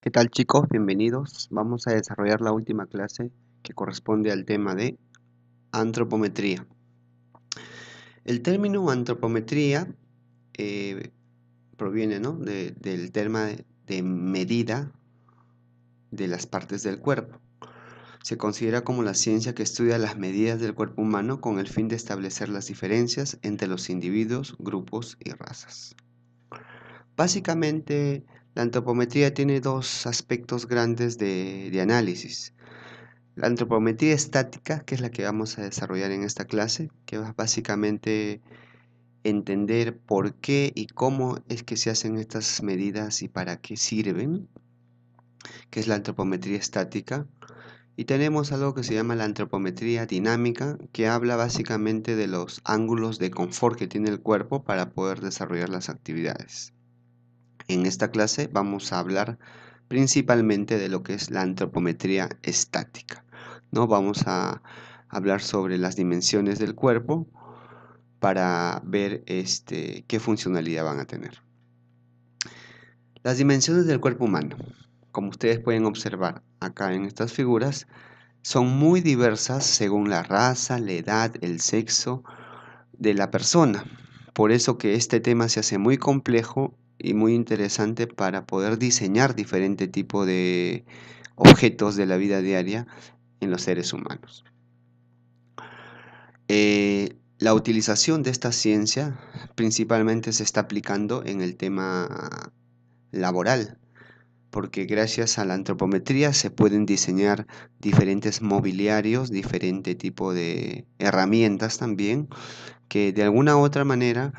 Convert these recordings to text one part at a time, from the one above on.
¿Qué tal, chicos? Bienvenidos. Vamos a desarrollar la última clase que corresponde al tema de antropometría. El término antropometría proviene, ¿no? del tema de medida de las partes del cuerpo. Se considera como la ciencia que estudia las medidas del cuerpo humano con el fin de establecer las diferencias entre los individuos, grupos y razas. Básicamente, la antropometría tiene dos aspectos grandes de análisis. La antropometría estática, que es la que vamos a desarrollar en esta clase, que es básicamente entender por qué y cómo es que se hacen estas medidas y para qué sirven, que es la antropometría estática. Y tenemos algo que se llama la antropometría dinámica, que habla básicamente de los ángulos de confort que tiene el cuerpo para poder desarrollar las actividades. En esta clase vamos a hablar principalmente de lo que es la antropometría estática. ¿No? Vamos a hablar sobre las dimensiones del cuerpo para ver qué funcionalidad van a tener. Las dimensiones del cuerpo humano, como ustedes pueden observar acá en estas figuras, son muy diversas según la raza, la edad, el sexo de la persona. Por eso que este tema se hace muy complejo y muy interesante para poder diseñar diferente tipo de objetos de la vida diaria en los seres humanos. La utilización de esta ciencia principalmente se está aplicando en el tema laboral, porque gracias a la antropometría se pueden diseñar diferentes mobiliarios, diferente tipo de herramientas también, que de alguna u otra manera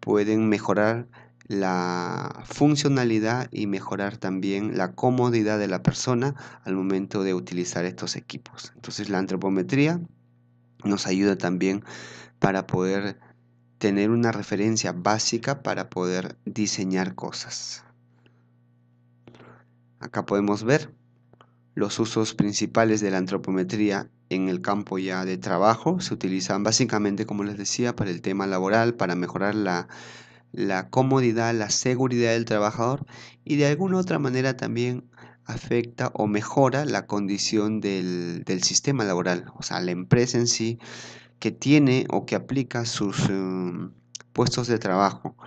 pueden mejorar la funcionalidad y mejorar también la comodidad de la persona al momento de utilizar estos equipos. Entonces la antropometría nos ayuda también para poder tener una referencia básica para poder diseñar cosas. Acá podemos ver los usos principales de la antropometría en el campo ya de trabajo. Se utilizan básicamente, como les decía, para el tema laboral, para mejorar la comodidad, la seguridad del trabajador y de alguna otra manera también afecta o mejora la condición del sistema laboral, o sea, la empresa en sí que tiene o que aplica sus puestos de trabajo.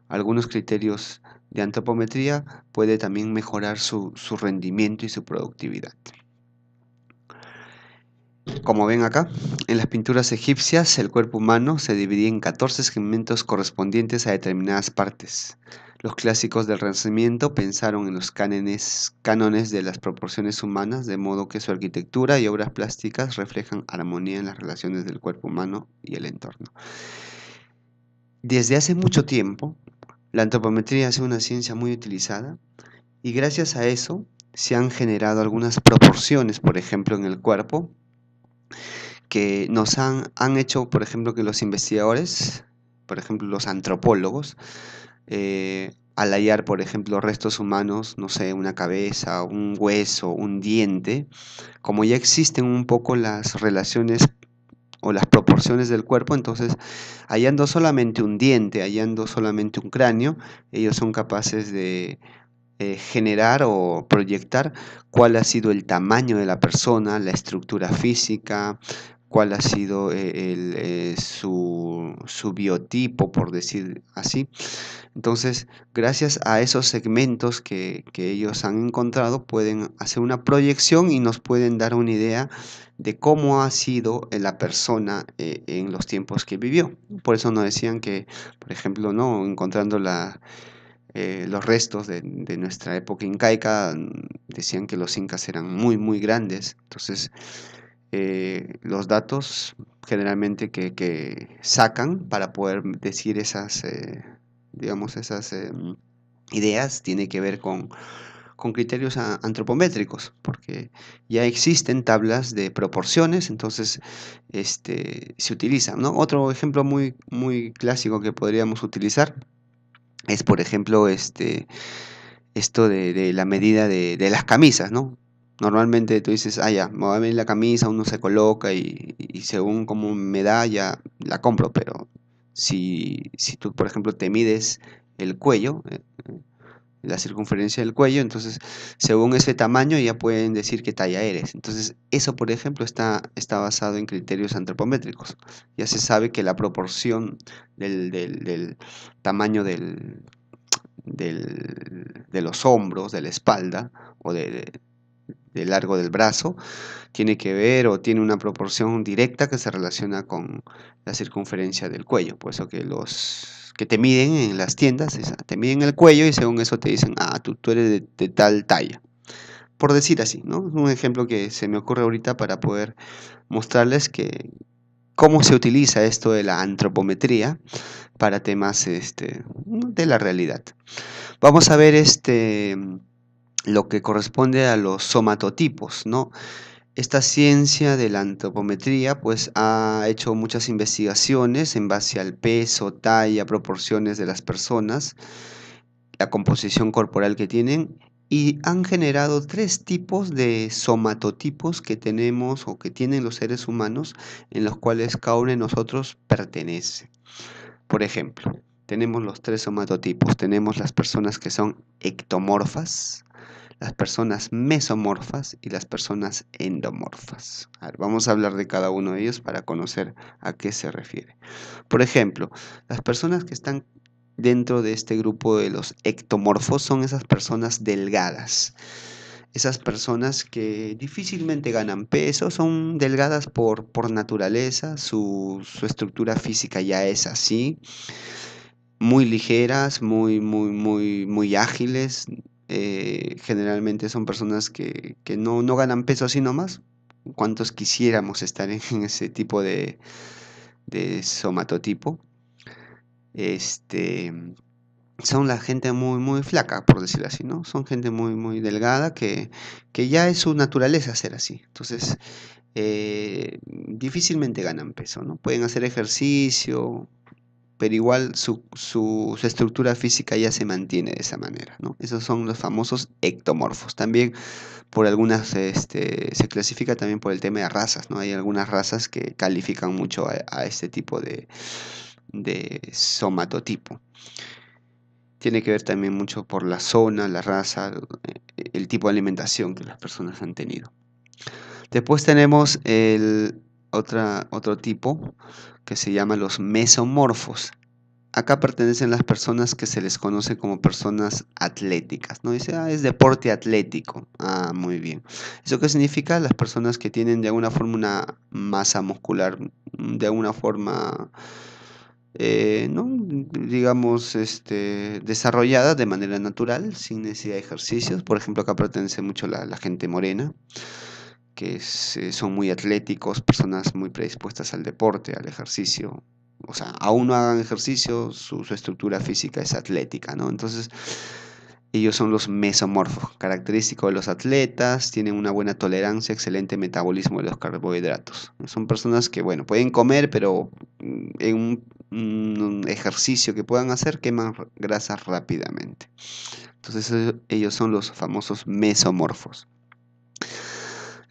Algunos criterios de antropometría puede también mejorar su rendimiento y su productividad. Como ven acá, en las pinturas egipcias el cuerpo humano se dividía en 14 segmentos correspondientes a determinadas partes. Los clásicos del Renacimiento pensaron en los cánones de las proporciones humanas, de modo que su arquitectura y obras plásticas reflejan armonía en las relaciones del cuerpo humano y el entorno. Desde hace mucho tiempo, la antropometría ha sido una ciencia muy utilizada y gracias a eso se han generado algunas proporciones, por ejemplo, en el cuerpo, que nos han hecho, por ejemplo, que los investigadores, por ejemplo, los antropólogos, al hallar, por ejemplo, restos humanos, no sé, una cabeza, un hueso, un diente, como ya existen un poco las relaciones o las proporciones del cuerpo, entonces, hallando solamente un diente, hallando solamente un cráneo, ellos son capaces de generar o proyectar cuál ha sido el tamaño de la persona, la estructura física, cuál ha sido su biotipo, por decir así. Entonces, gracias a esos segmentos que ellos han encontrado, pueden hacer una proyección y nos pueden dar una idea de cómo ha sido la persona en los tiempos que vivió. Por eso nos decían que, por ejemplo, ¿no? Encontrando los restos de nuestra época incaica, decían que los incas eran muy, muy grandes. Entonces, los datos generalmente que sacan para poder decir esas, digamos, esas ideas, tiene que ver con criterios antropométricos, porque ya existen tablas de proporciones, entonces se utilizan, ¿no? Otro ejemplo muy, muy clásico que podríamos utilizar es, por ejemplo, esto de la medida de las camisas, ¿no? Normalmente tú dices, ah, ya, me va a venir la camisa, uno se coloca y según cómo me da, ya la compro, pero si tú, por ejemplo, te mides el cuello, la circunferencia del cuello, entonces según ese tamaño ya pueden decir qué talla eres. Entonces eso, por ejemplo, está basado en criterios antropométricos. Ya se sabe que la proporción del tamaño de los hombros, de la espalda o del largo del brazo, tiene que ver o tiene una proporción directa que se relaciona con la circunferencia del cuello. Por eso que los que te miden en las tiendas, te miden el cuello y según eso te dicen, ah, tú eres de tal talla. Por decir así, ¿no? Es un ejemplo que se me ocurre ahorita para poder mostrarles que cómo se utiliza esto de la antropometría para temas de la realidad. Vamos a ver lo que corresponde a los somatotipos, ¿no? Esta ciencia de la antropometría pues ha hecho muchas investigaciones en base al peso, talla, proporciones de las personas, la composición corporal que tienen y han generado tres tipos de somatotipos que tenemos o que tienen los seres humanos en los cuales cada uno de nosotros pertenece. Por ejemplo, tenemos los tres somatotipos. Tenemos las personas que son ectomorfas, las personas mesomorfas y las personas endomorfas. A ver, vamos a hablar de cada uno de ellos para conocer a qué se refiere. Por ejemplo, las personas que están dentro de este grupo de los ectomorfos son esas personas delgadas. Esas personas que difícilmente ganan peso, son delgadas por naturaleza, su estructura física ya es así, muy ligeras, muy ágiles. Generalmente son personas que no ganan peso así nomás. ¿Cuántos quisiéramos estar en ese tipo de somatotipo? Este, son la gente muy flaca, por decirlo así, ¿no? Son gente muy delgada que ya es su naturaleza ser así. Entonces, difícilmente ganan peso, ¿no? Pueden hacer ejercicio, pero igual su estructura física ya se mantiene de esa manera, ¿no? Esos son los famosos ectomorfos. También por algunas, se clasifica también por el tema de razas, ¿no? Hay algunas razas que califican mucho a este tipo de somatotipo. Tiene que ver también mucho por la zona, la raza, el tipo de alimentación que las personas han tenido. Después tenemos otro tipo que se llama los mesomorfos. Acá pertenecen las personas que se les conoce como personas atléticas, ¿no? Dice, ah, es deporte atlético. Ah, muy bien. ¿Eso qué significa? Las personas que tienen de alguna forma una masa muscular, de alguna forma, ¿no? Digamos, desarrollada de manera natural, sin necesidad de ejercicios. Por ejemplo, acá pertenece mucho la gente morena, que son muy atléticos, personas muy predispuestas al deporte, al ejercicio. O sea, aún no hagan ejercicio, su estructura física es atlética, ¿no? Entonces, ellos son los mesomorfos, característico de los atletas, tienen una buena tolerancia, excelente metabolismo de los carbohidratos. Son personas que, bueno, pueden comer, pero en un ejercicio que puedan hacer, queman grasa rápidamente. Entonces, ellos son los famosos mesomorfos.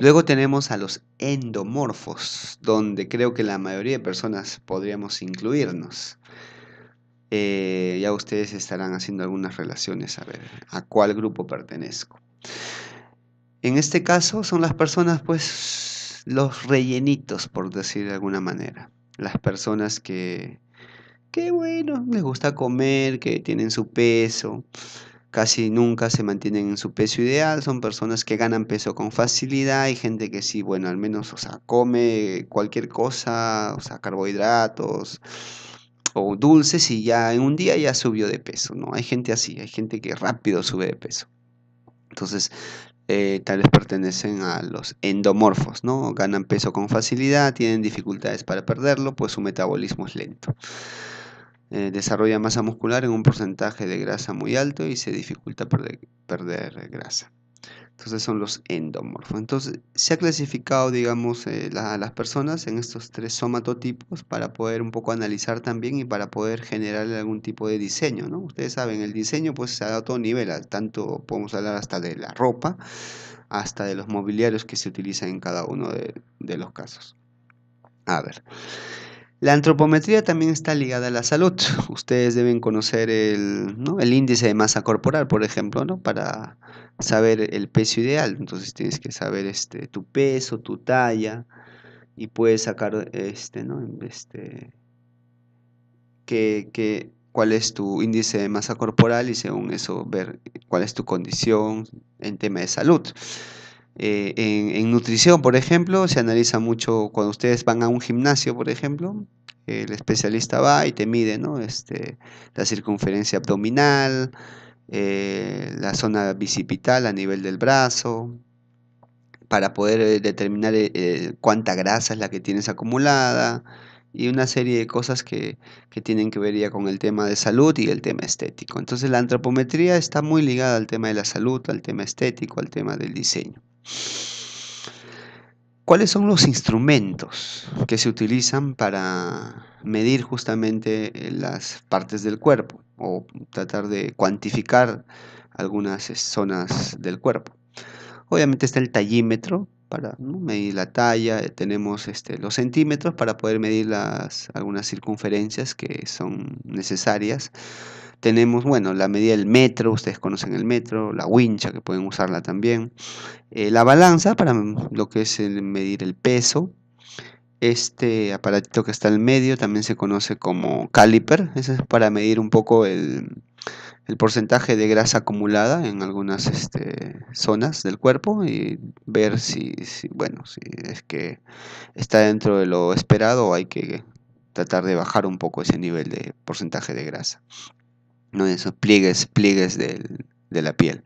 Luego tenemos a los endomorfos, donde creo que la mayoría de personas podríamos incluirnos. Ya ustedes estarán haciendo algunas relaciones a ver a cuál grupo pertenezco. En este caso son las personas, pues, los rellenitos, por decir de alguna manera. Las personas que bueno, les gusta comer, que tienen su peso, casi nunca se mantienen en su peso ideal, son personas que ganan peso con facilidad, hay gente que sí, bueno, al menos, o sea, come cualquier cosa, o sea, carbohidratos o dulces y ya en un día ya subió de peso, ¿no? Hay gente así, hay gente que rápido sube de peso. Entonces, tal vez pertenecen a los endomorfos, ¿no? Ganan peso con facilidad, tienen dificultades para perderlo, pues su metabolismo es lento. Desarrolla masa muscular en un porcentaje de grasa muy alto y se dificulta perder grasa. Entonces son los endomorfos. Entonces se ha clasificado, digamos, las personas en estos tres somatotipos para poder un poco analizar también y para poder generar algún tipo de diseño, ¿no? Ustedes saben, el diseño pues se da a todo nivel, tanto podemos hablar hasta de la ropa, hasta de los mobiliarios que se utilizan en cada uno de los casos. A ver. La antropometría también está ligada a la salud. Ustedes deben conocer ¿no? el índice de masa corporal, por ejemplo, ¿no? Para saber el peso ideal. Entonces tienes que saber tu peso, tu talla y puedes sacar ¿no? Cuál es tu índice de masa corporal y según eso ver cuál es tu condición en tema de salud. En nutrición, por ejemplo, se analiza mucho cuando ustedes van a un gimnasio, por ejemplo, el especialista va y te mide, ¿no? La circunferencia abdominal, la zona bicipital a nivel del brazo, para poder determinar cuánta grasa es la que tienes acumulada y una serie de cosas que tienen que ver ya con el tema de salud y el tema estético. Entonces la antropometría está muy ligada al tema de la salud, al tema estético, al tema del diseño. ¿Cuáles son los instrumentos que se utilizan para medir justamente las partes del cuerpo o tratar de cuantificar algunas zonas del cuerpo? Obviamente está el tallímetro para, ¿no? medir la talla, tenemos los centímetros para poder medir algunas circunferencias que son necesarias. Tenemos, bueno, la medida del metro, ustedes conocen el metro, la wincha que pueden usarla también. La balanza para lo que es medir el peso. Este aparatito que está en medio también se conoce como caliper, ese es para medir un poco el porcentaje de grasa acumulada en algunas zonas del cuerpo y ver bueno, si es que está dentro de lo esperado o hay que tratar de bajar un poco ese nivel de porcentaje de grasa, ¿no? Esos pliegues de la piel.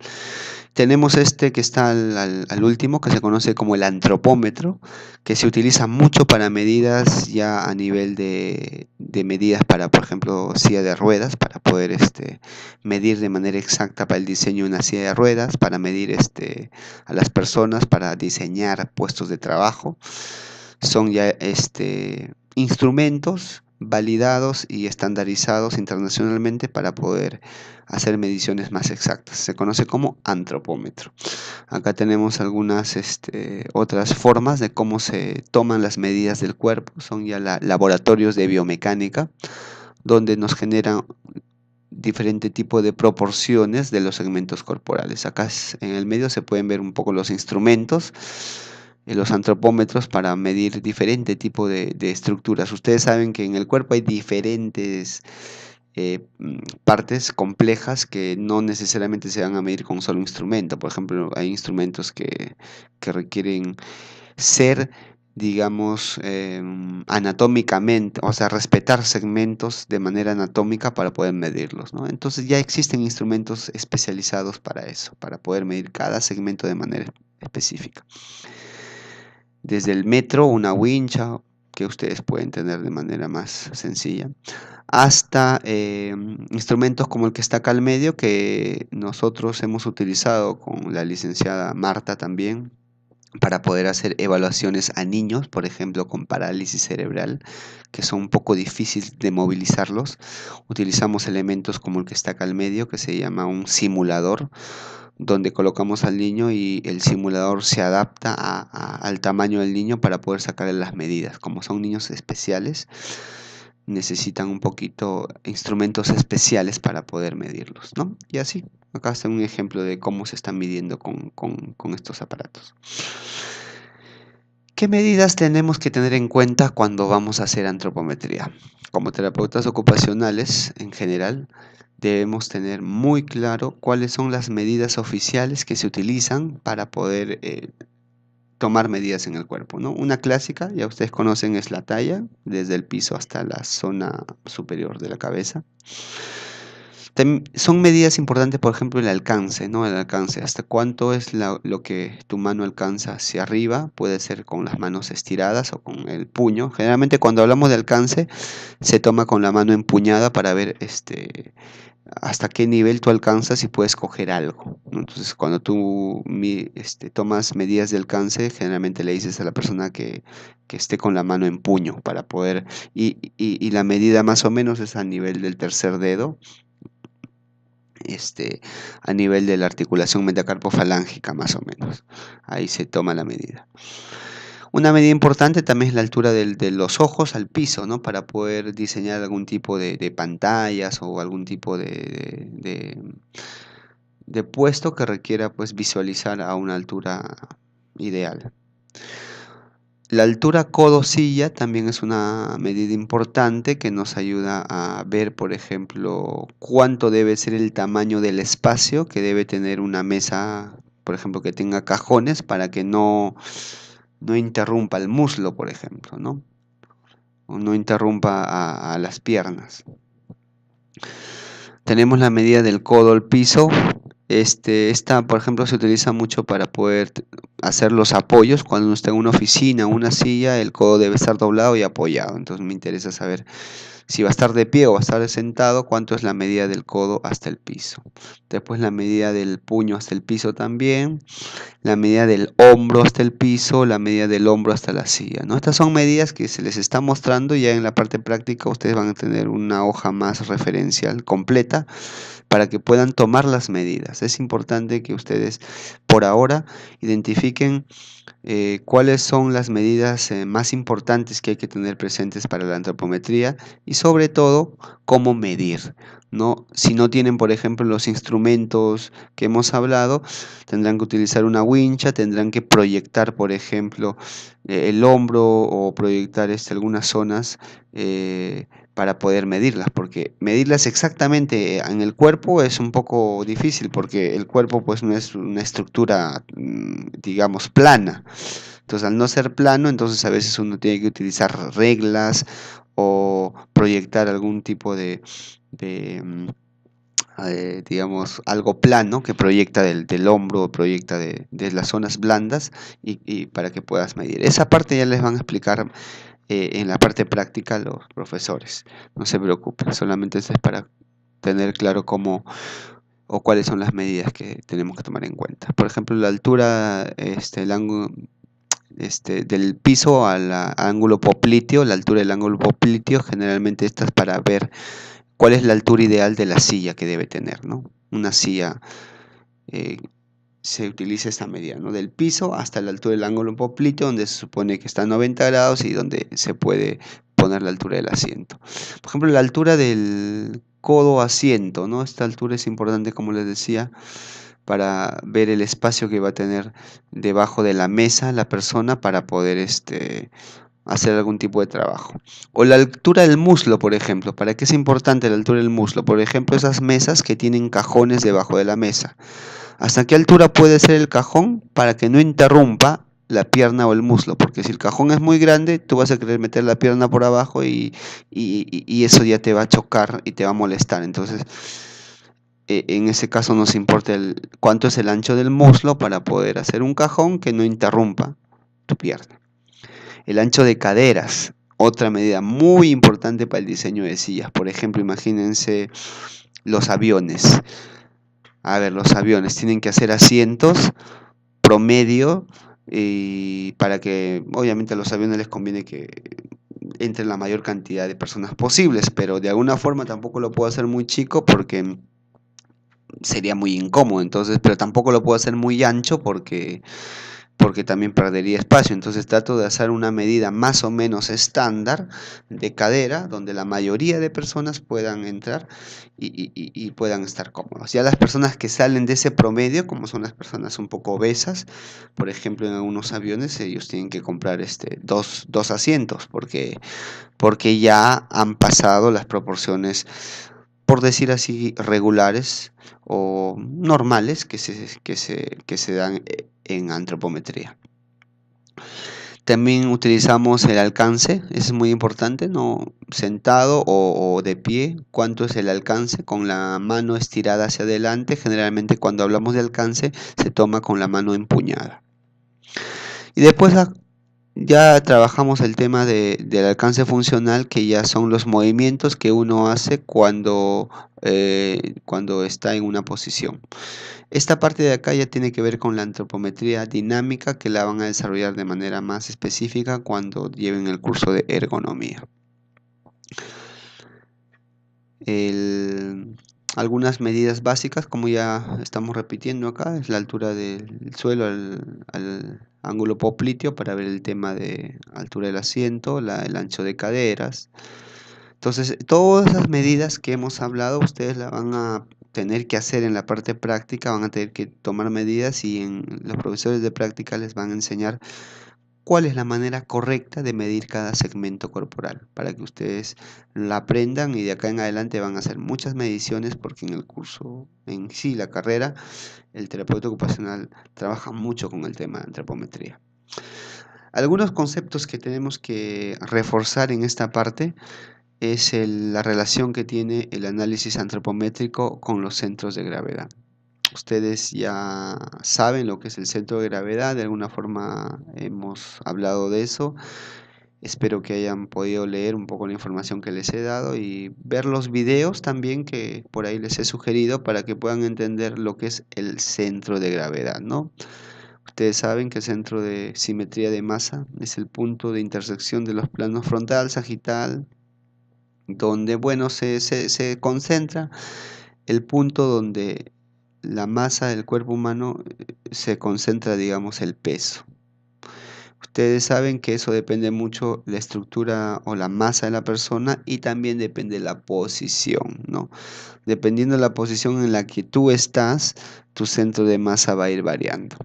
Tenemos que está al último, que se conoce como el antropómetro, que se utiliza mucho para medidas ya a nivel de medidas para, por ejemplo, silla de ruedas, para poder medir de manera exacta para el diseño de una silla de ruedas, para medir a las personas, para diseñar puestos de trabajo. Son ya instrumentos validados y estandarizados internacionalmente para poder hacer mediciones más exactas. Se conoce como antropómetro. Acá tenemos algunas otras formas de cómo se toman las medidas del cuerpo. Son ya laboratorios de biomecánica, donde nos generan diferente tipo de proporciones de los segmentos corporales. Acá en el medio se pueden ver un poco los instrumentos, los antropómetros para medir diferente tipo de estructuras. Ustedes saben que en el cuerpo hay diferentes partes complejas que no necesariamente se van a medir con un solo instrumento. Por ejemplo, hay instrumentos que requieren ser, digamos, anatómicamente, o sea, respetar segmentos de manera anatómica para poder medirlos, ¿no? Entonces ya existen instrumentos especializados para eso, para poder medir cada segmento de manera específica. Desde el metro, una wincha que ustedes pueden tener de manera más sencilla, hasta instrumentos como el que está acá al medio, que nosotros hemos utilizado con la licenciada Marta también, para poder hacer evaluaciones a niños, por ejemplo, con parálisis cerebral, que son un poco difíciles de movilizarlos. Utilizamos elementos como el que está acá al medio, que se llama un simulador, donde colocamos al niño y el simulador se adapta al tamaño del niño para poder sacarle las medidas. Como son niños especiales, necesitan un poquito instrumentos especiales para poder medirlos, ¿no? Y así, acá está un ejemplo de cómo se están midiendo con estos aparatos. ¿Qué medidas tenemos que tener en cuenta cuando vamos a hacer antropometría? Como terapeutas ocupacionales, en general, debemos tener muy claro cuáles son las medidas oficiales que se utilizan para poder tomar medidas en el cuerpo, ¿no? Una clásica, ya ustedes conocen, es la talla, desde el piso hasta la zona superior de la cabeza. Son medidas importantes, por ejemplo, el alcance, ¿no? El alcance, hasta cuánto es lo que tu mano alcanza hacia arriba, puede ser con las manos estiradas o con el puño. Generalmente cuando hablamos de alcance, se toma con la mano empuñada para ver hasta qué nivel tú alcanzas y puedes coger algo, ¿no? Entonces, cuando tú tomas medidas de alcance, generalmente le dices a la persona que esté con la mano en puño para poder, y la medida más o menos es a nivel del tercer dedo, a nivel de la articulación metacarpofalángica más o menos. Ahí se toma la medida. Una medida importante también es la altura de los ojos al piso, ¿no? Para poder diseñar algún tipo de pantallas o algún tipo de puesto que requiera pues visualizar a una altura ideal. La altura codo-silla también es una medida importante que nos ayuda a ver, por ejemplo, cuánto debe ser el tamaño del espacio que debe tener una mesa, por ejemplo, que tenga cajones para que no interrumpa el muslo, por ejemplo, ¿no? O no interrumpa a las piernas. Tenemos la medida del codo al piso. Esta, por ejemplo, se utiliza mucho para poder hacer los apoyos. Cuando uno está en una oficina o una silla, el codo debe estar doblado y apoyado. Entonces me interesa saber si va a estar de pie o va a estar sentado, cuánto es la medida del codo hasta el piso. Después la medida del puño hasta el piso también, la medida del hombro hasta el piso, la medida del hombro hasta la silla, ¿no? Estas son medidas que se les está mostrando y ya en la parte práctica ustedes van a tener una hoja más referencial completa para que puedan tomar las medidas. Es importante que ustedes por ahora identifiquen cuáles son las medidas más importantes que hay que tener presentes para la antropometría y sobre todo cómo medir, ¿no? Si no tienen, por ejemplo, los instrumentos que hemos hablado, tendrán que utilizar una wincha, tendrán que proyectar, por ejemplo, el hombro o proyectar algunas zonas para poder medirlas, porque medirlas exactamente en el cuerpo es un poco difícil, porque el cuerpo pues no es una estructura, digamos, plana. Entonces, al no ser plano, entonces a veces uno tiene que utilizar reglas o proyectar algún tipo digamos, algo plano que proyecta del hombro, proyecta de las zonas blandas y para que puedas medir. Esa parte ya les van a explicar en la parte práctica los profesores. No se preocupen, solamente eso es para tener claro cómo o cuáles son las medidas que tenemos que tomar en cuenta. Por ejemplo, la altura, el ángulo del piso al ángulo popliteo, la altura del ángulo popliteo, generalmente esta es para ver cuál es la altura ideal de la silla que debe tener, ¿no? Una silla eh, se utiliza esta medida, ¿no? Del piso hasta la altura del ángulo popliteo, donde se supone que está a 90 grados y donde se puede poner la altura del asiento. Por ejemplo, la altura del codo asiento, ¿no? Esta altura es importante, como les decía, para ver el espacio que va a tener debajo de la mesa la persona para poder hacer algún tipo de trabajo. O la altura del muslo, por ejemplo. ¿Para qué es importante la altura del muslo? Por ejemplo, esas mesas que tienen cajones debajo de la mesa. ¿Hasta qué altura puede ser el cajón para que no interrumpa la pierna o el muslo? Porque si el cajón es muy grande, tú vas a querer meter la pierna por abajo y eso ya te va a chocar y te va a molestar. Entonces, en ese caso nos importa cuánto es el ancho del muslo para poder hacer un cajón que no interrumpa tu pierna. El ancho de caderas, otra medida muy importante para el diseño de sillas. Por ejemplo, imagínense los aviones. A ver, los aviones tienen que hacer asientos promedio y para que obviamente a los aviones les conviene que entre la mayor cantidad de personas posibles, pero de alguna forma tampoco lo puedo hacer muy chico porque sería muy incómodo, entonces, pero tampoco lo puedo hacer muy ancho porque también perdería espacio. Entonces trato de hacer una medida más o menos estándar de cadera, donde la mayoría de personas puedan entrar y puedan estar cómodos. Ya las personas que salen de ese promedio, como son las personas un poco obesas, por ejemplo, en algunos aviones ellos tienen que comprar dos asientos, porque ya han pasado las proporciones, por decir así, regulares o normales que se dan en antropometría. También utilizamos el alcance, es muy importante, ¿no? Sentado o de pie, cuánto es el alcance con la mano estirada hacia adelante. Generalmente cuando hablamos de alcance se toma con la mano empuñada. Y después ya trabajamos el tema del alcance funcional, que ya son los movimientos que uno hace cuando está en una posición. Esta parte de acá ya tiene que ver con la antropometría dinámica, que la van a desarrollar de manera más específica cuando lleven el curso de ergonomía. algunas medidas básicas, como ya estamos repitiendo acá, es la altura del suelo al ángulo popliteo para ver el tema de altura del asiento, el ancho de caderas. Entonces, todas esas medidas que hemos hablado, ustedes las van a tener que hacer en la parte práctica, van a tener que tomar medidas y los profesores de práctica les van a enseñar cuál es la manera correcta de medir cada segmento corporal, para que ustedes la aprendan y de acá en adelante van a hacer muchas mediciones porque en el curso en sí, la carrera, el terapeuta ocupacional trabaja mucho con el tema de antropometría. Algunos conceptos que tenemos que reforzar en esta parte es la relación que tiene el análisis antropométrico con los centros de gravedad. Ustedes ya saben lo que es el centro de gravedad, de alguna forma hemos hablado de eso. Espero que hayan podido leer un poco la información que les he dado y ver los videos también que por ahí les he sugerido para que puedan entender lo que es el centro de gravedad, ¿no? Ustedes saben que el centro de simetría de masa es el punto de intersección de los planos frontal, sagital, donde, bueno, se concentra el punto donde la masa del cuerpo humano se concentra, digamos, el peso. Ustedes saben que eso depende mucho la estructura o la masa de la persona y también depende de la posición, ¿no? Dependiendo de la posición en la que tú estás, tu centro de masa va a ir variando.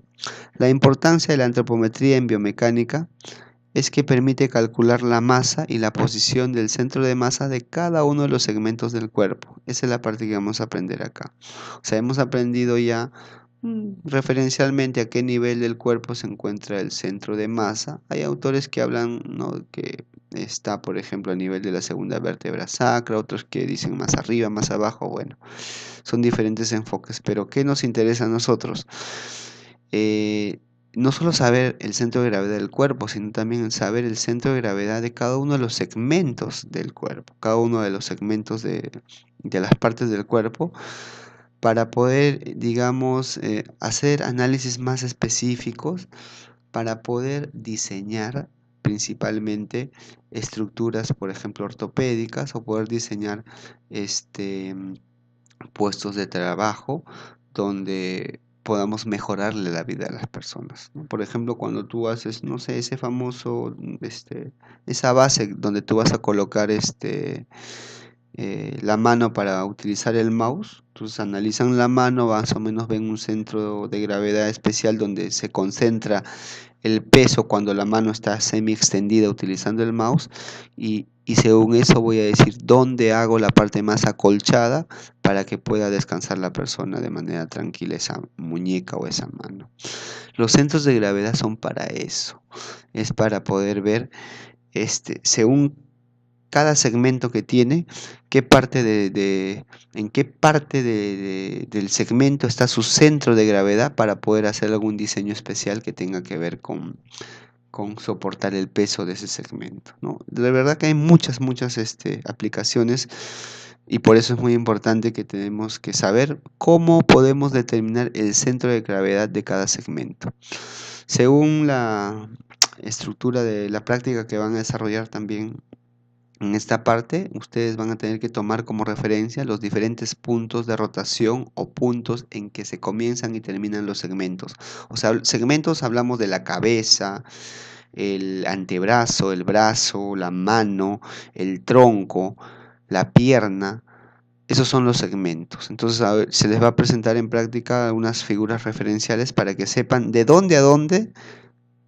La importancia de la antropometría en biomecánica es que permite calcular la masa y la posición del centro de masa de cada uno de los segmentos del cuerpo. Esa es la parte que vamos a aprender acá. O sea, hemos aprendido ya referencialmente a qué nivel del cuerpo se encuentra el centro de masa. Hay autores que hablan, ¿no?, que está, por ejemplo, a nivel de la segunda vértebra sacra, otros que dicen más arriba, más abajo. Bueno, son diferentes enfoques, pero ¿qué nos interesa a nosotros? Eh, no solo saber el centro de gravedad del cuerpo, sino también saber el centro de gravedad de cada uno de los segmentos del cuerpo, cada uno de los segmentos de las partes del cuerpo, para poder, digamos, hacer análisis más específicos, para poder diseñar principalmente estructuras, por ejemplo, ortopédicas, o poder diseñar este, puestos de trabajo donde podamos mejorarle la vida a las personas, ¿no? Por ejemplo, cuando tú haces, no sé, ese famoso, esa base donde tú vas a colocar la mano para utilizar el mouse. Entonces analizan la mano, más o menos ven un centro de gravedad especial donde se concentra el peso cuando la mano está semi extendida utilizando el mouse y según eso voy a decir dónde hago la parte más acolchada para que pueda descansar la persona de manera tranquila esa muñeca o esa mano. Los centros de gravedad son para eso, es para poder ver según cada segmento que tiene, en qué parte del segmento está su centro de gravedad para poder hacer algún diseño especial que tenga que ver con soportar el peso de ese segmento, ¿no? De verdad que hay muchas, muchas aplicaciones y por eso es muy importante que tenemos que saber cómo podemos determinar el centro de gravedad de cada segmento. Según la estructura de la práctica que van a desarrollar también en esta parte, ustedes van a tener que tomar como referencia los diferentes puntos de rotación o puntos en que se comienzan y terminan los segmentos. O sea, segmentos hablamos de la cabeza, el antebrazo, el brazo, la mano, el tronco, la pierna. Esos son los segmentos. Entonces, se les va a presentar en práctica unas figuras referenciales para que sepan de dónde a dónde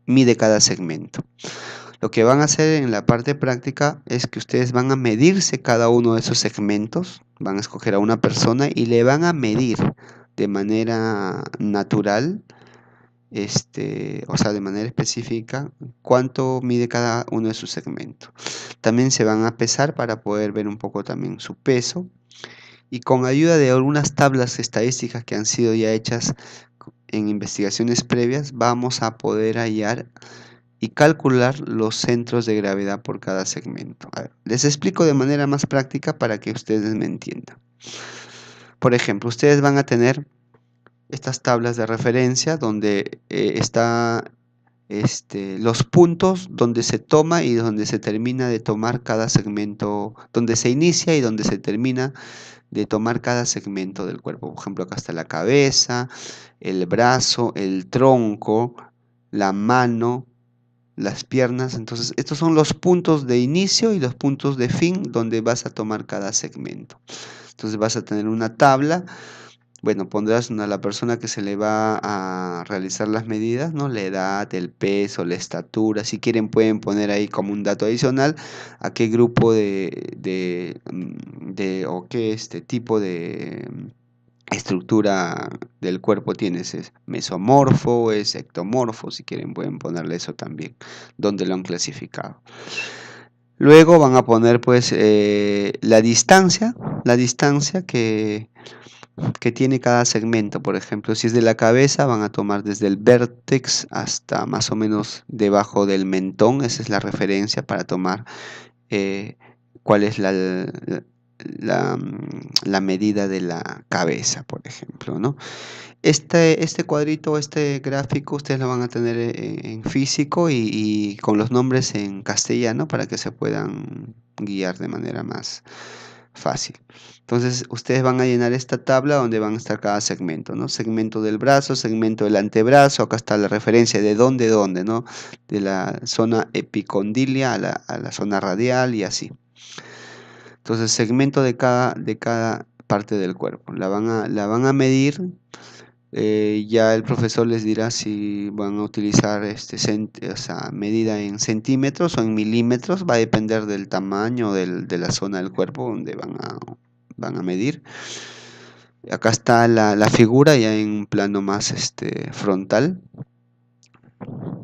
mide cada segmento. Lo que van a hacer en la parte práctica es que ustedes van a medirse cada uno de esos segmentos, van a escoger a una persona y le van a medir de manera natural, o sea, de manera específica, cuánto mide cada uno de sus segmentos. También se van a pesar para poder ver un poco también su peso y con ayuda de algunas tablas estadísticas que han sido ya hechas en investigaciones previas, vamos a poder hallar y calcular los centros de gravedad por cada segmento. A ver, les explico de manera más práctica para que ustedes me entiendan. Por ejemplo, ustedes van a tener estas tablas de referencia donde está los puntos donde se toma y donde se termina de tomar cada segmento, donde se inicia y donde se termina de tomar cada segmento del cuerpo. Por ejemplo, acá está la cabeza, el brazo, el tronco, la mano, las piernas. Entonces, estos son los puntos de inicio y los puntos de fin donde vas a tomar cada segmento. Entonces vas a tener una tabla. Bueno, pondrás a la persona que se le va a realizar las medidas, ¿no? La edad, el peso, la estatura. Si quieren pueden poner ahí como un dato adicional a qué grupo o qué tipo de estructura del cuerpo tienes. ¿Es mesomorfo, es ectomorfo? Si quieren pueden ponerle eso también, donde lo han clasificado. Luego van a poner pues la distancia que tiene cada segmento. Por ejemplo, si es de la cabeza, van a tomar desde el vértex hasta más o menos debajo del mentón. Esa es la referencia para tomar eh, cuál es la medida de la cabeza, por ejemplo, ¿no? Este cuadrito, este gráfico, ustedes lo van a tener en físico y con los nombres en castellano para que se puedan guiar de manera más fácil. Entonces, ustedes van a llenar esta tabla donde van a estar cada segmento, ¿no? Segmento del brazo, segmento del antebrazo, acá está la referencia de dónde, ¿no? De la zona epicondilia a la zona radial y así. Entonces, segmento de cada parte del cuerpo. La van a medir. Ya el profesor les dirá si van a utilizar o sea, medida en centímetros o en milímetros. Va a depender del tamaño de la zona del cuerpo donde van a medir. Acá está la figura ya en un plano más frontal,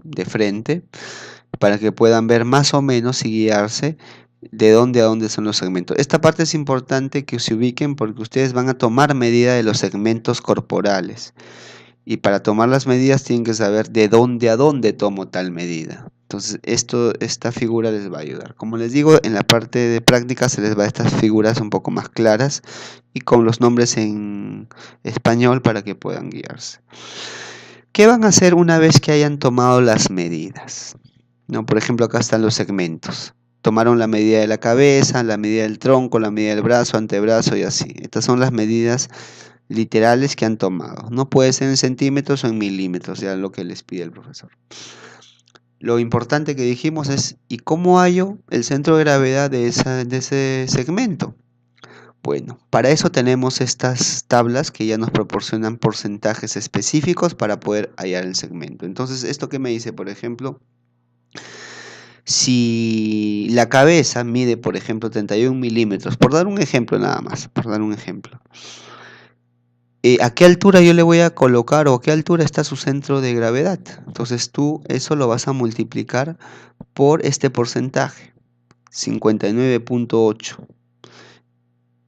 de frente, para que puedan ver más o menos y guiarse de dónde a dónde son los segmentos. Esta parte es importante que se ubiquen porque ustedes van a tomar medida de los segmentos corporales. Y para tomar las medidas tienen que saber de dónde a dónde tomo tal medida. Entonces, esta figura les va a ayudar. Como les digo, en la parte de práctica se les va a estas figuras un poco más claras y con los nombres en español para que puedan guiarse. ¿Qué van a hacer una vez que hayan tomado las medidas? ¿No? Por ejemplo, acá están los segmentos. Tomaron la medida de la cabeza, la medida del tronco, la medida del brazo, antebrazo y así. Estas son las medidas literales que han tomado. No puede ser en centímetros o en milímetros, ya lo que les pide el profesor. Lo importante que dijimos es, ¿y cómo hallo el centro de gravedad de ese segmento? Bueno, para eso tenemos estas tablas que ya nos proporcionan porcentajes específicos para poder hallar el segmento. Entonces, ¿esto qué me dice? Por ejemplo, si la cabeza mide, por ejemplo, 31 milímetros, por dar un ejemplo nada más, por dar un ejemplo. ¿A qué altura yo le voy a colocar o a qué altura está su centro de gravedad? Entonces tú eso lo vas a multiplicar por este porcentaje, 59.8.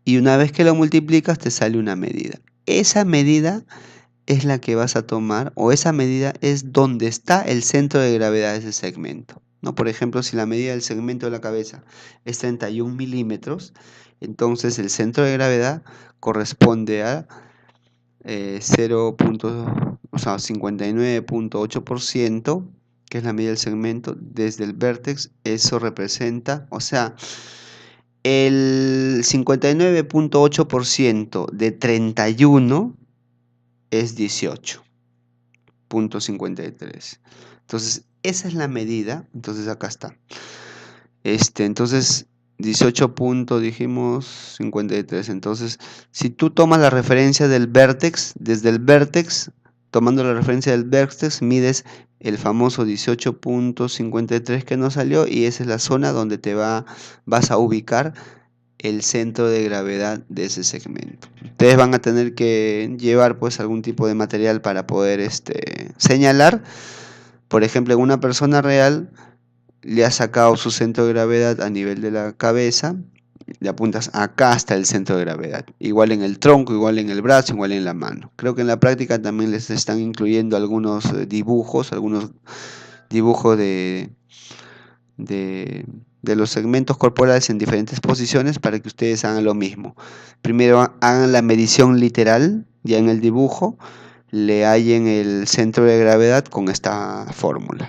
Y una vez que lo multiplicas te sale una medida. Esa medida es la que vas a tomar o esa medida es donde está el centro de gravedad de ese segmento, ¿no? Por ejemplo, si la medida del segmento de la cabeza es 31 milímetros, entonces el centro de gravedad corresponde a 59.8%, que es la medida del segmento, desde el vértex. Eso representa, o sea, el 59.8% de 31 es 18.53. Entonces, esa es la medida. Entonces, acá está. Entonces, 18 puntos, dijimos 53. Entonces, si tú tomas la referencia del vértex, desde el vértex, tomando la referencia del vértex, mides el famoso 18.53 que nos salió y esa es la zona donde vas a ubicar el centro de gravedad de ese segmento. Ustedes van a tener que llevar pues algún tipo de material para poder señalar. Por ejemplo, en una persona real le has sacado su centro de gravedad a nivel de la cabeza, le apuntas acá hasta el centro de gravedad, igual en el tronco, igual en el brazo, igual en la mano. Creo que en la práctica también les están incluyendo algunos dibujos de los segmentos corporales en diferentes posiciones para que ustedes hagan lo mismo. Primero hagan la medición literal, ya en el dibujo, le hallen el centro de gravedad con esta fórmula.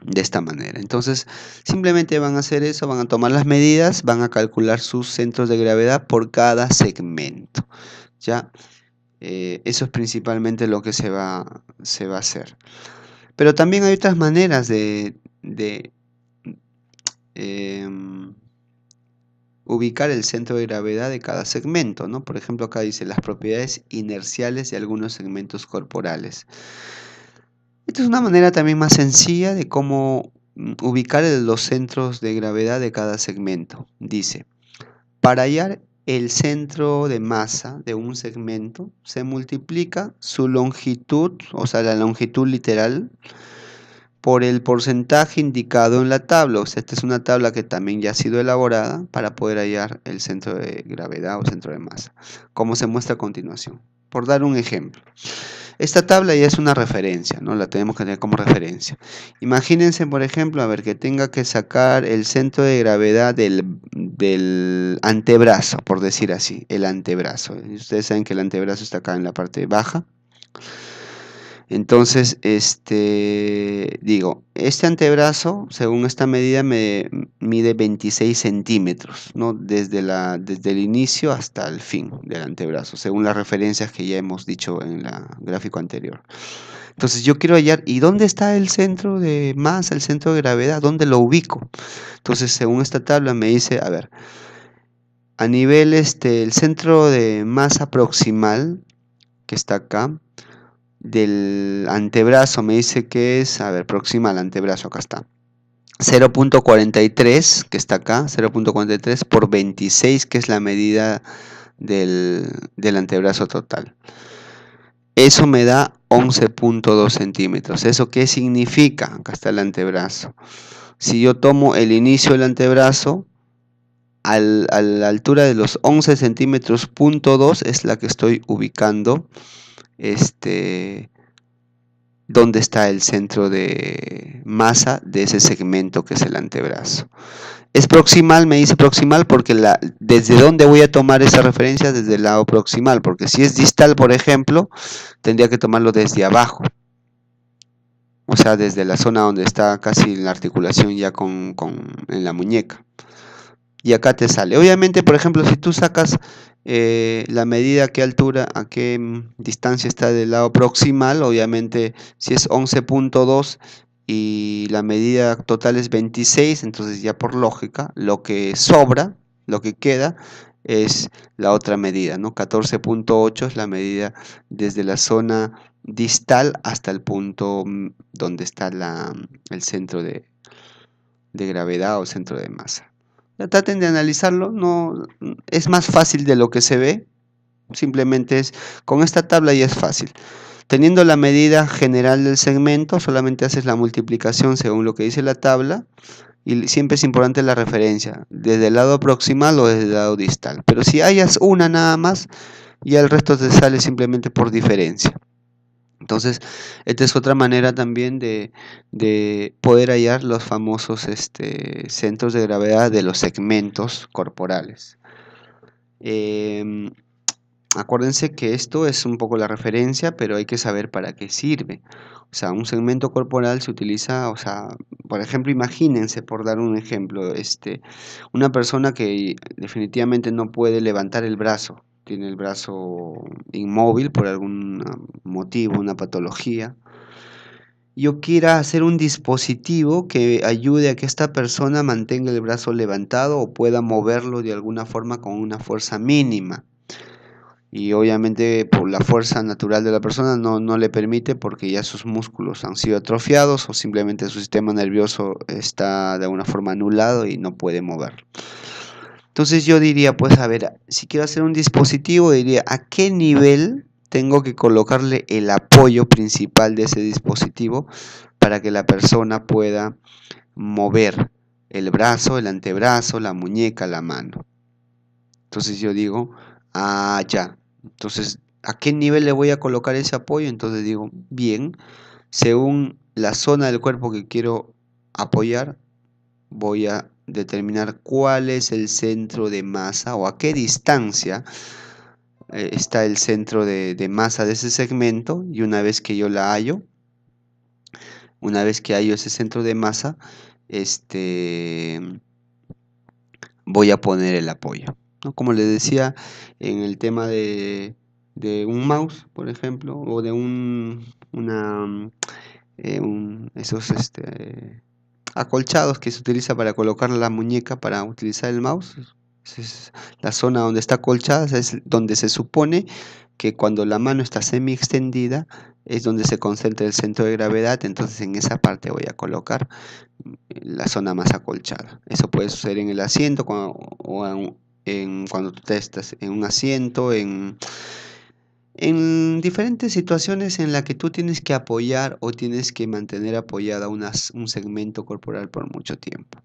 de esta manera. Entonces, simplemente van a hacer eso, van a tomar las medidas, van a calcular sus centros de gravedad por cada segmento. ¿Ya? Eso es principalmente lo que se va a hacer. Pero también hay otras maneras de em, ubicar el centro de gravedad de cada segmento, ¿no? Por ejemplo, acá dice las propiedades inerciales de algunos segmentos corporales. Esta es una manera también más sencilla de cómo ubicar los centros de gravedad de cada segmento. Dice, para hallar el centro de masa de un segmento, se multiplica su longitud, o sea, la longitud literal, por el porcentaje indicado en la tabla. O sea, esta es una tabla que también ya ha sido elaborada para poder hallar el centro de gravedad o centro de masa, como se muestra a continuación. Por dar un ejemplo. Esta tabla ya es una referencia, ¿no? La tenemos que tener como referencia. Imagínense, por ejemplo, a ver, que tenga que sacar el centro de gravedad del antebrazo, por decir así, el antebrazo. Ustedes saben que el antebrazo está acá en la parte baja. Entonces, este antebrazo, según esta medida, me mide 26 centímetros, ¿no? Desde el inicio hasta el fin del antebrazo, según las referencias que ya hemos dicho en el gráfico anterior. Entonces, yo quiero hallar, ¿y dónde está el centro de masa, el centro de gravedad? ¿Dónde lo ubico? Entonces, según esta tabla, me dice, a ver, a nivel, el centro de masa proximal, que está acá, del antebrazo me dice que es, a ver, proximal antebrazo, acá está. 0.43, que está acá, 0.43 por 26, que es la medida del antebrazo total. Eso me da 11.2 centímetros. ¿Eso qué significa? Acá está el antebrazo. Si yo tomo el inicio del antebrazo, a la altura de los 11 centímetros, punto 2 es la que estoy ubicando, dónde está el centro de masa de ese segmento que es el antebrazo. Es proximal, me dice proximal porque desde dónde voy a tomar esa referencia, desde el lado proximal, porque si es distal, por ejemplo, tendría que tomarlo desde abajo, o sea, desde la zona donde está casi la articulación ya en la muñeca. Y acá te sale. Obviamente, por ejemplo, si tú sacas la medida a qué altura, a qué distancia está del lado proximal, obviamente si es 11.2 y la medida total es 26, entonces ya por lógica lo que sobra, lo que queda es la otra medida, ¿no? 14.8 es la medida desde la zona distal hasta el punto donde está el centro de gravedad o centro de masa. Traten de analizarlo, no es más fácil de lo que se ve, simplemente con esta tabla ya es fácil. Teniendo la medida general del segmento, solamente haces la multiplicación según lo que dice la tabla y siempre es importante la referencia, desde el lado proximal o desde el lado distal. Pero si hayas una nada más, ya el resto te sale simplemente por diferencia. Entonces, esta es otra manera también de poder hallar los famosos centros de gravedad de los segmentos corporales. Acuérdense que esto es un poco la referencia, pero hay que saber para qué sirve. O sea, un segmento corporal se utiliza, o sea, por ejemplo, imagínense, por dar un ejemplo, una persona que definitivamente no puede levantar el brazo, tiene el brazo inmóvil por algún motivo, una patología. Yo quiera hacer un dispositivo que ayude a que esta persona mantenga el brazo levantado o pueda moverlo de alguna forma con una fuerza mínima. Y obviamente por la fuerza natural de la persona no le permite porque ya sus músculos han sido atrofiados o simplemente su sistema nervioso está de alguna forma anulado y no puede moverlo. Entonces yo diría, pues a ver, si quiero hacer un dispositivo, diría, ¿a qué nivel tengo que colocarle el apoyo principal de ese dispositivo para que la persona pueda mover el brazo, el antebrazo, la muñeca, la mano? Entonces yo digo, ya. Entonces, ¿a qué nivel le voy a colocar ese apoyo? Entonces digo, bien, según la zona del cuerpo que quiero apoyar, voy a determinar cuál es el centro de masa o a qué distancia está el centro de masa de ese segmento, y una vez que yo la hallo, Una vez que hay ese centro de masa, voy a poner el apoyo, ¿no? Como les decía, en el tema de un mouse, por ejemplo, o de esos acolchados que se utiliza para colocar la muñeca para utilizar el mouse. Esa es la zona donde está acolchada, es donde se supone que cuando la mano está semi extendida es donde se concentra el centro de gravedad, entonces en esa parte voy a colocar la zona más acolchada. Eso puede suceder en el asiento cuando tú estás en un asiento, en diferentes situaciones en las que tú tienes que apoyar o tienes que mantener apoyada un segmento corporal por mucho tiempo.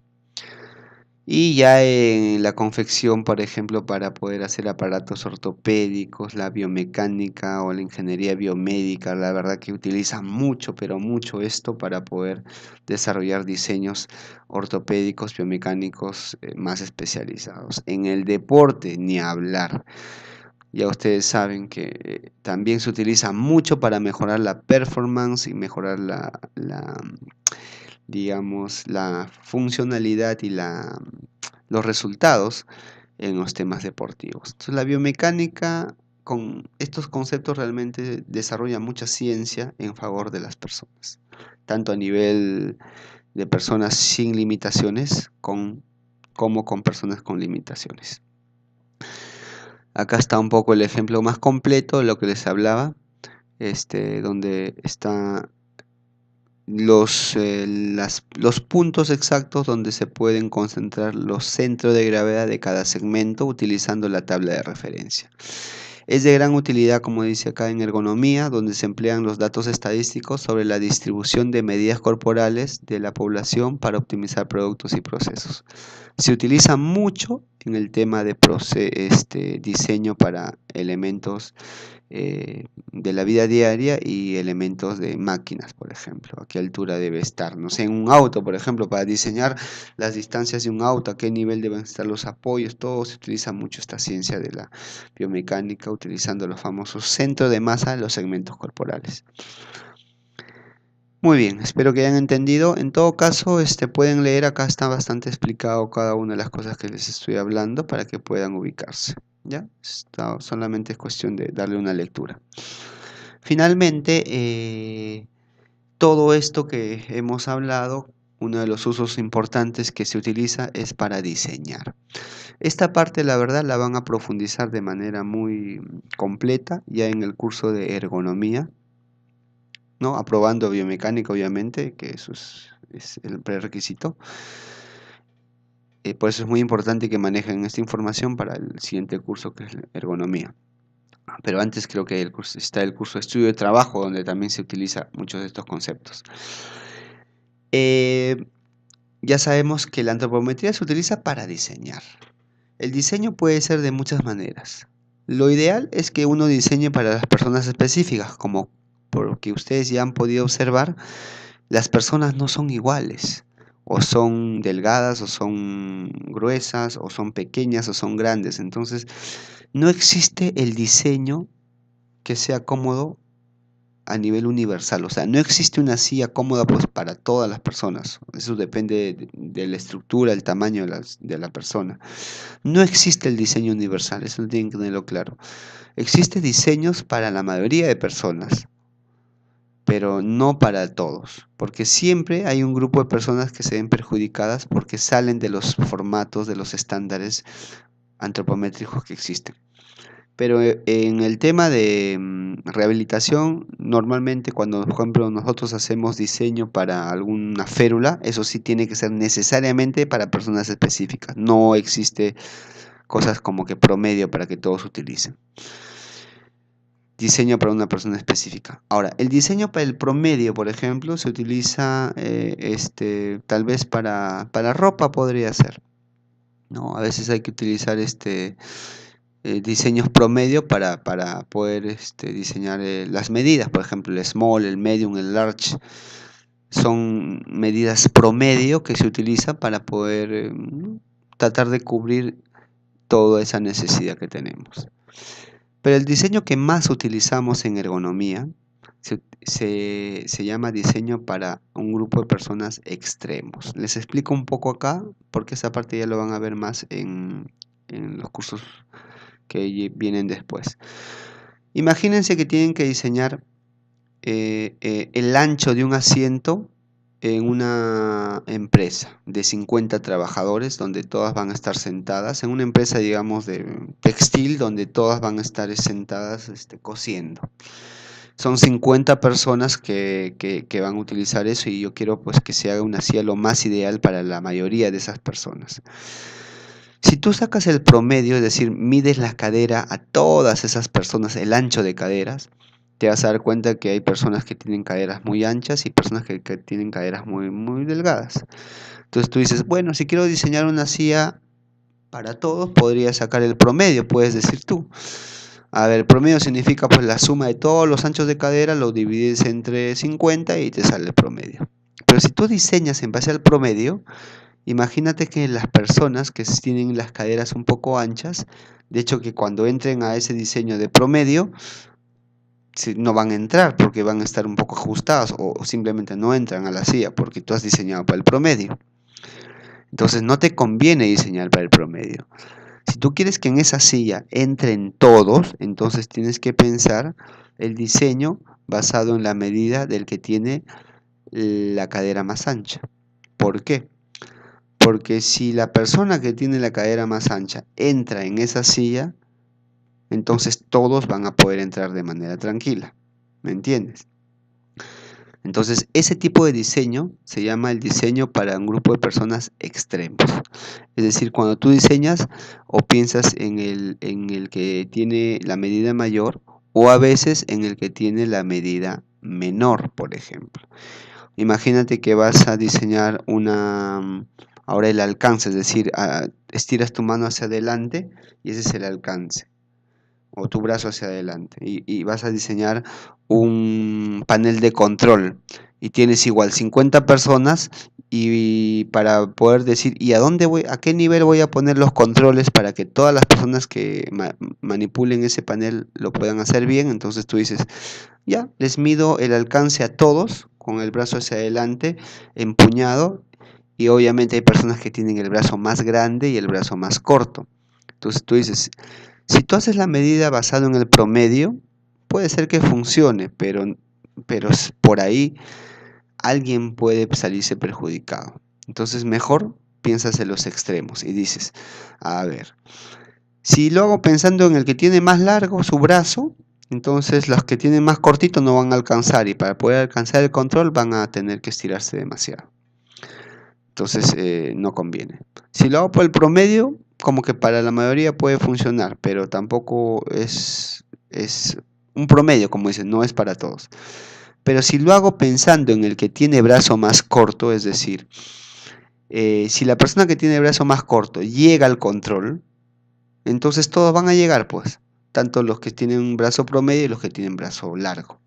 Y ya en la confección, por ejemplo, para poder hacer aparatos ortopédicos, la biomecánica o la ingeniería biomédica, la verdad que utiliza mucho, pero mucho esto para poder desarrollar diseños ortopédicos, biomecánicos más especializados. En el deporte, ni hablar. Ya ustedes saben que también se utiliza mucho para mejorar la performance y mejorar digamos, la funcionalidad y los resultados en los temas deportivos. Entonces, la biomecánica con estos conceptos realmente desarrolla mucha ciencia en favor de las personas, tanto a nivel de personas sin limitaciones como con personas con limitaciones. Acá está un poco el ejemplo más completo de lo que les hablaba, donde está los puntos exactos donde se pueden concentrar los centros de gravedad de cada segmento utilizando la tabla de referencia. Es de gran utilidad, como dice acá, en ergonomía, donde se emplean los datos estadísticos sobre la distribución de medidas corporales de la población para optimizar productos y procesos. Se utiliza mucho en el tema de diseño para elementos de la vida diaria y elementos de máquinas, por ejemplo. ¿A qué altura debe estar? No sé, en un auto, por ejemplo, para diseñar las distancias de un auto, a qué nivel deben estar los apoyos, todo se utiliza mucho esta ciencia de la biomecánica, utilizando los famosos centros de masa de los segmentos corporales. Muy bien, espero que hayan entendido. En todo caso, pueden leer, acá está bastante explicado cada una de las cosas que les estoy hablando para que puedan ubicarse. ¿Ya? Solamente es cuestión de darle una lectura. Finalmente, todo esto que hemos hablado, uno de los usos importantes que se utiliza es para diseñar. Esta parte, la verdad, la van a profundizar de manera muy completa ya en el curso de ergonomía, ¿no? Aprobando biomecánica, obviamente, que eso es el prerequisito. Por eso es muy importante que manejen esta información para el siguiente curso, que es ergonomía. Pero antes creo que está el curso de estudio de trabajo, donde también se utiliza muchos de estos conceptos. Ya sabemos que la antropometría se utiliza para diseñar. El diseño puede ser de muchas maneras. Lo ideal es que uno diseñe para las personas específicas, como porque ustedes ya han podido observar, las personas no son iguales. O son delgadas, o son gruesas, o son pequeñas, o son grandes. Entonces, no existe el diseño que sea cómodo a nivel universal. O sea, no existe una silla cómoda pues, para todas las personas. Eso depende de la estructura, el tamaño de la persona. No existe el diseño universal, eso tienen que tenerlo claro. Existen diseños para la mayoría de personas, pero no para todos, porque siempre hay un grupo de personas que se ven perjudicadas porque salen de los formatos, de los estándares antropométricos que existen. Pero en el tema de rehabilitación, normalmente cuando, por ejemplo, nosotros hacemos diseño para alguna férula, eso sí tiene que ser necesariamente para personas específicas. No existe cosas como que promedio para que todos utilicen. Diseño para una persona específica. Ahora, el diseño para el promedio, por ejemplo, se utiliza tal vez para ropa podría ser, ¿no? A veces hay que utilizar diseños promedio para poder diseñar las medidas, por ejemplo, el small, el medium, el large. Son medidas promedio que se utilizan para poder tratar de cubrir toda esa necesidad que tenemos. Pero el diseño que más utilizamos en ergonomía se llama diseño para un grupo de personas extremos. Les explico un poco acá, porque esa parte ya lo van a ver más en los cursos que vienen después. Imagínense que tienen que diseñar el ancho de un asiento en una empresa de 50 trabajadores donde todas van a estar sentadas, en una empresa digamos de textil donde todas van a estar sentadas cosiendo. Son 50 personas que van a utilizar eso y yo quiero pues que se haga una silla lo más ideal para la mayoría de esas personas. Si tú sacas el promedio, es decir, mides la cadera a todas esas personas, el ancho de caderas, te vas a dar cuenta que hay personas que tienen caderas muy anchas y personas que tienen caderas muy delgadas. Entonces tú dices, bueno, si quiero diseñar una silla para todos, podría sacar el promedio, puedes decir tú. A ver, el promedio significa pues la suma de todos los anchos de cadera, lo divides entre 50 y te sale el promedio. Pero si tú diseñas en base al promedio, imagínate que las personas que tienen las caderas un poco anchas, de hecho que cuando entren a ese diseño de promedio, no van a entrar porque van a estar un poco ajustadas o simplemente no entran a la silla porque tú has diseñado para el promedio. Entonces no te conviene diseñar para el promedio. Si tú quieres que en esa silla entren todos, entonces tienes que pensar el diseño basado en la medida del que tiene la cadera más ancha. ¿Por qué? Porque si la persona que tiene la cadera más ancha entra en esa silla, entonces todos van a poder entrar de manera tranquila. ¿Me entiendes? Entonces, ese tipo de diseño se llama el diseño para un grupo de personas extremos. Es decir, cuando tú diseñas o piensas en el que tiene la medida mayor o a veces en el que tiene la medida menor, por ejemplo. Imagínate que vas a diseñar ahora el alcance, es decir, estiras tu mano hacia adelante y ese es el alcance o tu brazo hacia adelante y vas a diseñar un panel de control y tienes igual 50 personas y para poder decir y a dónde voy, a qué nivel voy a poner los controles para que todas las personas que manipulen ese panel lo puedan hacer bien, entonces tú dices, ya, les mido el alcance a todos con el brazo hacia adelante empuñado y obviamente hay personas que tienen el brazo más grande y el brazo más corto. Entonces tú dices, si tú haces la medida basado en el promedio, puede ser que funcione, pero por ahí alguien puede salirse perjudicado. Entonces mejor piensas en los extremos y dices, a ver, si lo hago pensando en el que tiene más largo su brazo, entonces los que tienen más cortito no van a alcanzar y para poder alcanzar el control van a tener que estirarse demasiado. Entonces no conviene. Si lo hago por el promedio, como que para la mayoría puede funcionar, pero tampoco es un promedio, como dicen, no es para todos. Pero si lo hago pensando en el que tiene brazo más corto, es decir, si la persona que tiene brazo más corto llega al control, entonces todos van a llegar, pues, tanto los que tienen un brazo promedio y los que tienen brazo largo.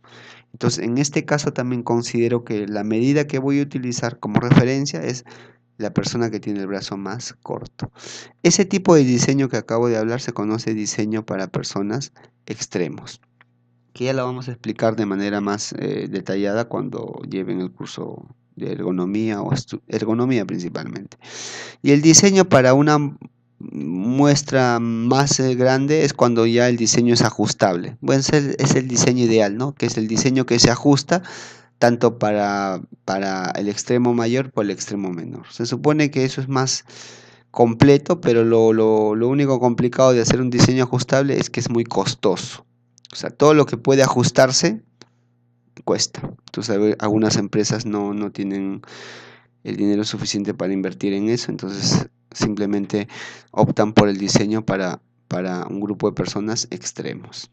Entonces, en este caso también considero que la medida que voy a utilizar como referencia es la persona que tiene el brazo más corto. Ese tipo de diseño que acabo de hablar se conoce diseño para personas extremos, que ya lo vamos a explicar de manera más detallada cuando lleven el curso de ergonomía o ergonomía principalmente. Y el diseño para una muestra más grande es cuando ya el diseño es ajustable. Bueno, es el diseño ideal, ¿no? Que es el diseño que se ajusta tanto para el extremo mayor como el extremo menor. Se supone que eso es más completo, pero lo único complicado de hacer un diseño ajustable es que es muy costoso. O sea, todo lo que puede ajustarse cuesta. Entonces, algunas empresas no tienen el dinero suficiente para invertir en eso, entonces simplemente optan por el diseño para un grupo de personas extremos.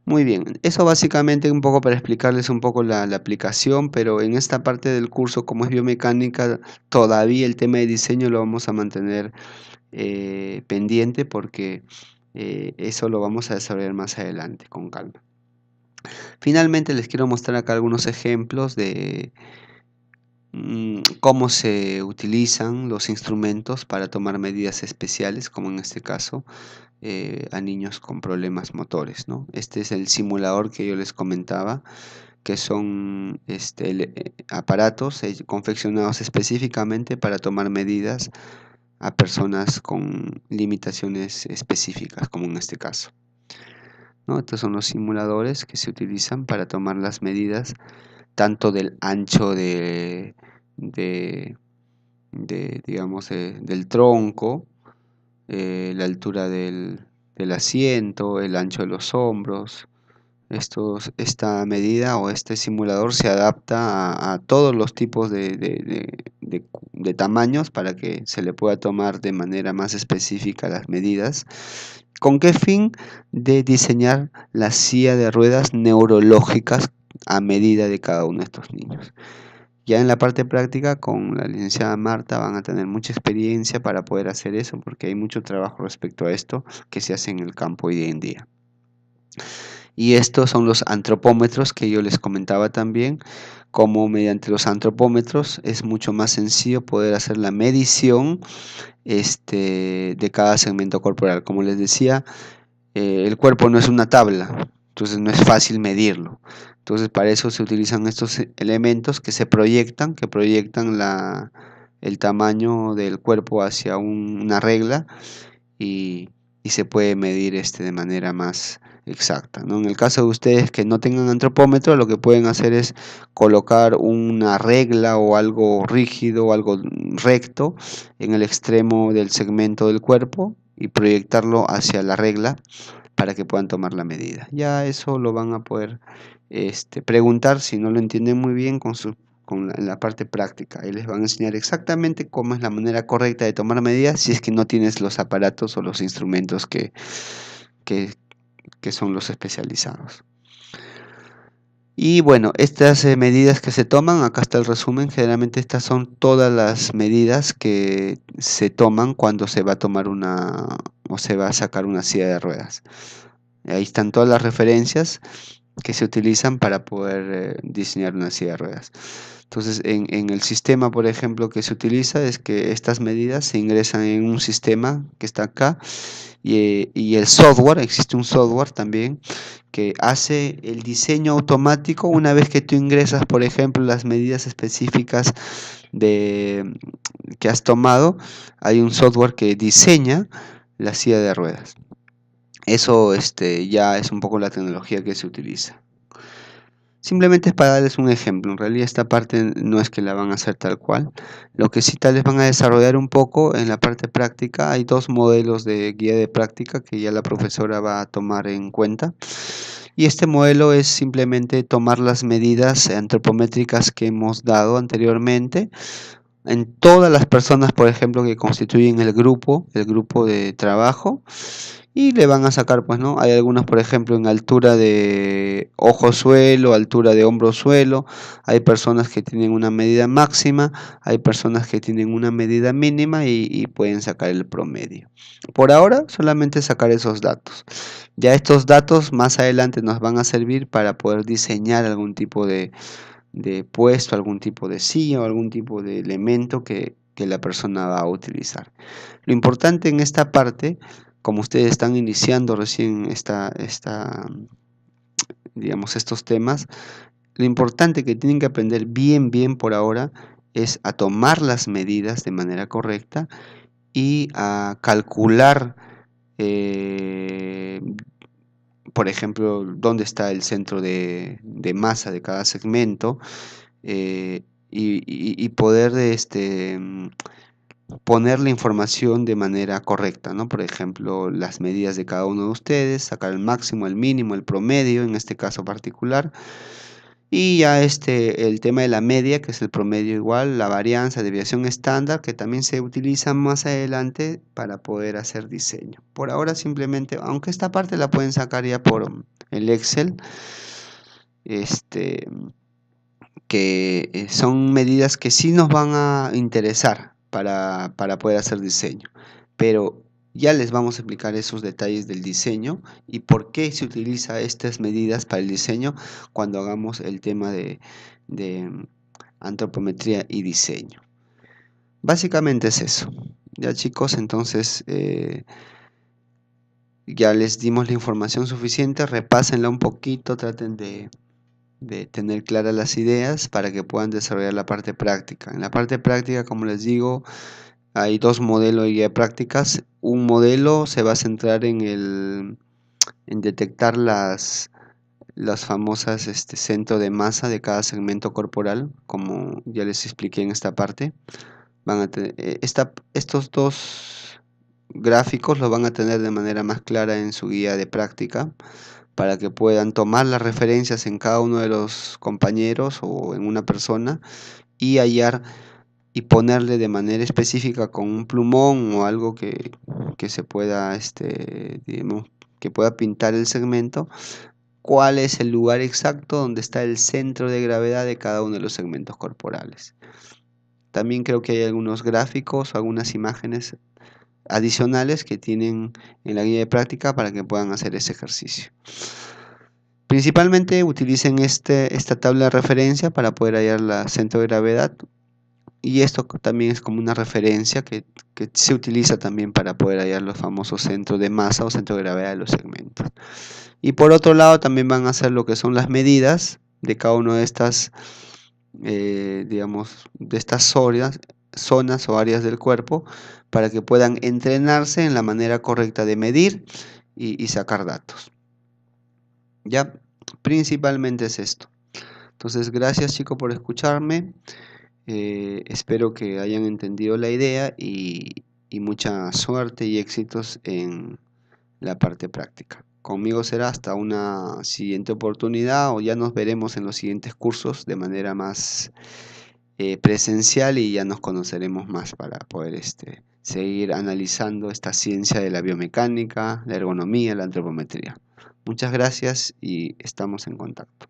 Muy bien, eso básicamente un poco para explicarles un poco la aplicación, pero en esta parte del curso, como es biomecánica, todavía el tema de diseño lo vamos a mantener pendiente porque eso lo vamos a desarrollar más adelante, con calma. Finalmente les quiero mostrar acá algunos ejemplos de cómo se utilizan los instrumentos para tomar medidas especiales, como en este caso a niños con problemas motores, ¿no? Este es el simulador que yo les comentaba, que son aparatos confeccionados específicamente para tomar medidas a personas con limitaciones específicas, como en este caso, ¿no? Estos son los simuladores que se utilizan para tomar las medidas tanto del ancho de, digamos, del tronco, la altura del asiento, el ancho de los hombros. Esta medida o este simulador se adapta a todos los tipos de tamaños para que se le pueda tomar de manera más específica las medidas. ¿Con qué fin? De diseñar la silla de ruedas neurológicas a medida de cada uno de estos niños. Ya en la parte práctica, con la licenciada Marta van a tener mucha experiencia para poder hacer eso, porque hay mucho trabajo respecto a esto que se hace en el campo hoy en día. Y estos son los antropómetros que yo les comentaba también, como mediante los antropómetros es mucho más sencillo poder hacer la medición de cada segmento corporal. Como les decía, el cuerpo no es una tabla, entonces no es fácil medirlo. Entonces para eso se utilizan estos elementos que proyectan el tamaño del cuerpo hacia una regla y, y se puede medir de manera más exacta, ¿no? En el caso de ustedes que no tengan antropómetro, lo que pueden hacer es colocar una regla o algo rígido o algo recto en el extremo del segmento del cuerpo y proyectarlo hacia la regla para que puedan tomar la medida. Ya eso lo van a poder preguntar si no lo entienden muy bien en la parte práctica. Y les van a enseñar exactamente cómo es la manera correcta de tomar medidas si es que no tienes los aparatos o los instrumentos que, que son los especializados. Y bueno, estas medidas que se toman, acá está el resumen, generalmente estas son todas las medidas que se toman cuando se va a tomar o se va a sacar una silla de ruedas. Ahí están todas las referencias que se utilizan para poder diseñar una silla de ruedas. Entonces, en el sistema, por ejemplo, que se utiliza es que estas medidas se ingresan en un sistema que está acá y el software, existe un software también que hace el diseño automático una vez que tú ingresas, por ejemplo, las medidas específicas que has tomado. Hay un software que diseña la silla de ruedas. Eso ya es un poco la tecnología que se utiliza. Simplemente es para darles un ejemplo. En realidad esta parte no es que la van a hacer tal cual. Lo que sí tal vez van a desarrollar un poco en la parte práctica. Hay dos modelos de guía de práctica que ya la profesora va a tomar en cuenta. Y este modelo es simplemente tomar las medidas antropométricas que hemos dado anteriormente en todas las personas, por ejemplo, que constituyen el grupo de trabajo, y le van a sacar, pues, ¿no? Hay algunos, por ejemplo, en altura de ojo suelo, altura de hombro suelo, hay personas que tienen una medida máxima, hay personas que tienen una medida mínima y pueden sacar el promedio. Por ahora, solamente sacar esos datos. Ya estos datos más adelante nos van a servir para poder diseñar algún tipo de puesto, algún tipo de silla o algún tipo de elemento que la persona va a utilizar. Lo importante en esta parte, como ustedes están iniciando recién digamos, estos temas, lo importante que tienen que aprender bien por ahora es a tomar las medidas de manera correcta y a calcular, por ejemplo, dónde está el centro de masa de cada segmento, y poder poner la información de manera correcta, ¿no? Por ejemplo, las medidas de cada uno de ustedes, sacar el máximo, el mínimo, el promedio, en este caso particular, y ya el tema de la media, que es el promedio igual, la varianza, desviación estándar, que también se utiliza más adelante para poder hacer diseño. Por ahora simplemente, aunque esta parte la pueden sacar ya por el Excel, este que son medidas que sí nos van a interesar para poder hacer diseño, pero ya les vamos a explicar esos detalles del diseño y por qué se utiliza estas medidas para el diseño cuando hagamos el tema de antropometría y diseño. Básicamente es eso. Ya chicos, entonces ya les dimos la información suficiente, repásenla un poquito, traten de tener claras las ideas para que puedan desarrollar la parte práctica. En la parte práctica, como les digo, hay dos modelos de guía de prácticas. Un modelo se va a centrar en detectar las famosas centro de masa de cada segmento corporal, como ya les expliqué en esta parte. Van a tener, estos dos gráficos los van a tener de manera más clara en su guía de práctica para que puedan tomar las referencias en cada uno de los compañeros o en una persona y hallar y ponerle de manera específica con un plumón o algo que se pueda, digamos, que pueda pintar el segmento, cuál es el lugar exacto donde está el centro de gravedad de cada uno de los segmentos corporales. También creo que hay algunos gráficos, algunas imágenes adicionales que tienen en la guía de práctica para que puedan hacer ese ejercicio. Principalmente utilicen esta tabla de referencia para poder hallar el centro de gravedad, y esto también es como una referencia que se utiliza también para poder hallar los famosos centros de masa o centro de gravedad de los segmentos. Y por otro lado también van a hacer lo que son las medidas de cada una de estas, digamos, de estas zonas o áreas del cuerpo para que puedan entrenarse en la manera correcta de medir y sacar datos. Ya, principalmente es esto. Entonces, gracias chicos por escucharme. Espero que hayan entendido la idea y mucha suerte y éxitos en la parte práctica. Conmigo será hasta una siguiente oportunidad o ya nos veremos en los siguientes cursos de manera más presencial y ya nos conoceremos más para poder seguir analizando esta ciencia de la biomecánica, la ergonomía, la antropometría. Muchas gracias y estamos en contacto.